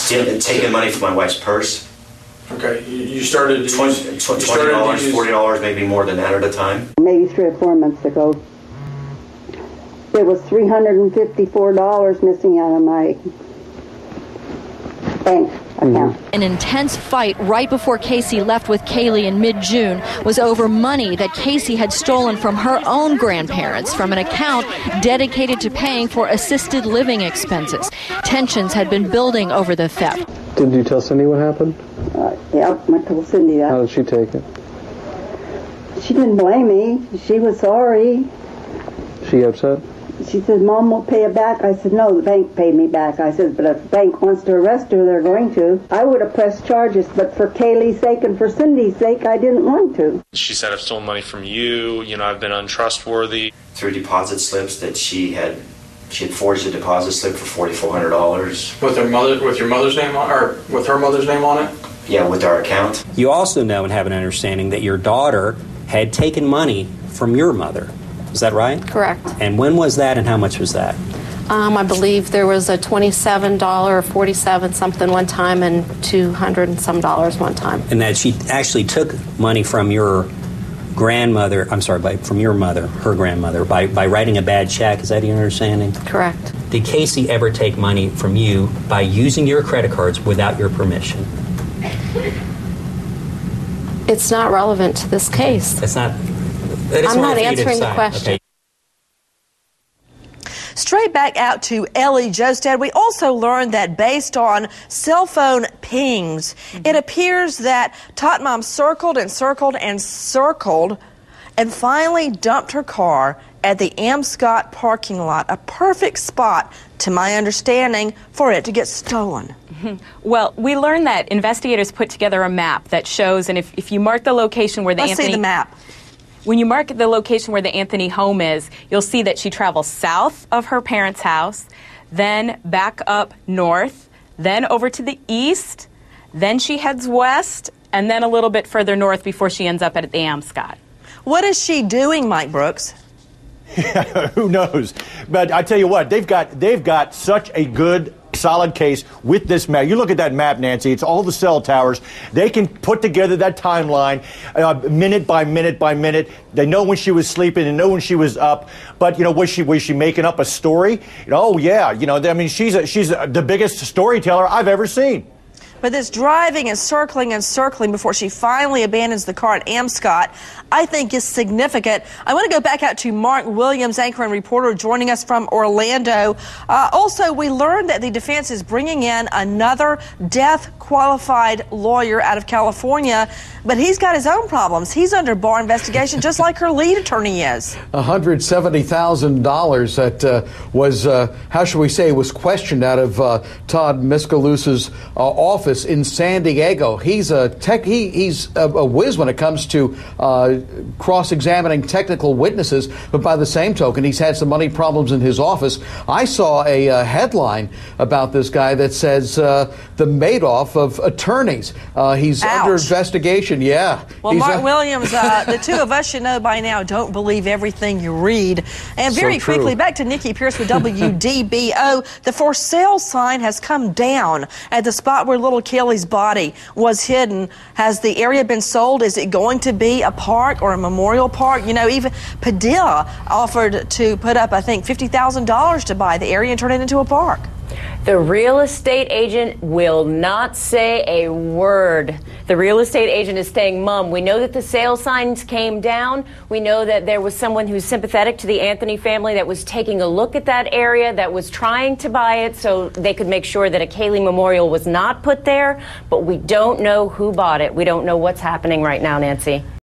taking money from my wife's purse. Okay, you started $20, $40, maybe more than that at a time. Maybe 3 or 4 months ago, there was $354 missing out of my bank account. An intense fight right before Casey left with Kaylee in mid-June was over money that Casey had stolen from her own grandparents from an account dedicated to paying for assisted living expenses. Tensions had been building over the theft. Did you tell Cindy what happened? Yeah, I told Cindy that. How did she take it? She didn't blame me. She was sorry. She upset? She said, Mom will pay it back. I said, no, the bank paid me back. I said, but if the bank wants to arrest her, they're going to. I would have pressed charges, but for Kaylee's sake and for Cindy's sake, I didn't want to. She said, I've stolen money from you. I've been untrustworthy. Through deposit slips that she had forged a deposit slip for $4,400. With your mother's name on, or with her mother's name on it? Yeah, with our account. You also know and have an understanding that your daughter had taken money from your mother. Is that right? Correct. And when was that, and how much was that? I believe there was a $27 or $47 something one time and $200 and some one time. And that she actually took money from your grandmother, from your mother, her grandmother, by writing a bad check. Is that your understanding? Correct. Did Casey ever take money from you by using your credit cards without your permission? It's not relevant to this case. It's not. I'm not answering the question. Okay. Straight back out to Ellie Jostad, we also learned that based on cell phone pings, it appears that Tot Mom circled and circled and circled and finally dumped her car at the Amscott parking lot, a perfect spot, to my understanding, for it to get stolen. Well, we learned that investigators put together a map that shows, and if you mark the location where the Let's see the map. When you mark the location where the Anthony home is, you'll see that she travels south of her parents' house, then back up north, then over to the east, then she heads west, and then a little bit further north before she ends up at the Amscott. What is she doing, Mike Brooks? Who knows? But I tell you what, they've got such a good, solid case with this map. You look at that map, Nancy, it's all the cell towers. They can put together that timeline minute by minute by minute. They know when she was sleeping, they know when she was up. But, was she making up a story? Oh, yeah. I mean, she's the biggest storyteller I've ever seen. But this driving and circling before she finally abandons the car at Amscott, I think is significant. I want to go back out to Mark Williams, anchor and reporter, joining us from Orlando. Also, we learned that the defense is bringing in another death-qualified lawyer out of California, but he's got his own problems. He's under bar investigation, just like her lead attorney is. $170,000 that was, how should we say, was questioned out of Todd Miscalusa's office in San Diego. He's a whiz when it comes to cross-examining technical witnesses, but by the same token, he's had some money problems in his office. I saw a headline about this guy that says the Madoff of attorneys. He's under investigation. Yeah. Well, Mark Williams, the two of us should know by now, don't believe everything you read. And very quickly, back to Nikki Pierce with WDBO. The for sale sign has come down at the spot where little Kelly's body was hidden. Has the area been sold? Is it going to be a park or a memorial park? Even Padilla offered to put up, I think, $50,000 to buy the area and turn it into a park. The real estate agent will not say a word. The real estate agent is saying, Mom, we know that the sale signs came down. We know that there was someone who's sympathetic to the Anthony family that was taking a look at that area, that was trying to buy it so they could make sure that a Kaylee memorial was not put there. But we don't know who bought it. We don't know what's happening right now, Nancy.